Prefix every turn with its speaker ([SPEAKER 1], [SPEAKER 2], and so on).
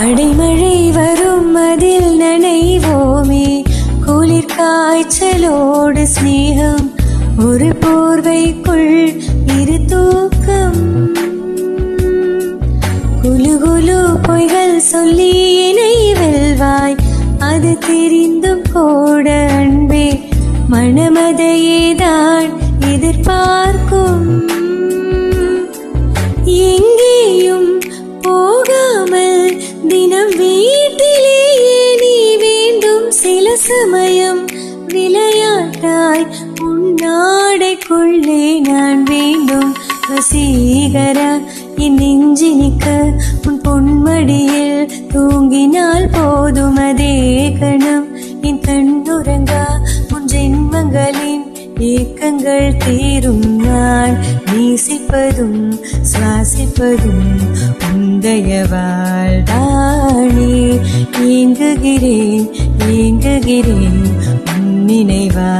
[SPEAKER 1] அடைமழை வரும் அதில் நனைவோமே, குளிர் காய்ச்சலோடு ஸ்நேகம், ஒரு போர்வைக்குள் இரு தூக்கம். குலு குலு பொய்கள் சொல்லி என்னை வெல்வாய், அது தெரிந்தும் கூட அன்பே மனமதையேதான் எதிர்பார்க்கும். எங்கேயும் போகாமல் தினம் வீட்டிலேயே நீ வேண்டும். சில சமயம் விளையாட்டாய் உன்னாடைக்குள்ளே நான் வேண்டும். வசீகரா என் நெஞ்சினிக்க உன் பொன்மடியில் தூங்கினால் போதும். அதே கணம் என் கண்ணுறங்கா உன் ஜென்மங்களின் ஏக்கங்கள் தீரும். நான் நேசிப்பதும் சுவாசிப்பதும் உந்தயவால் தானே. ஏங்குகிறேன் ஏங்குகிறேன் உன் நினைவா.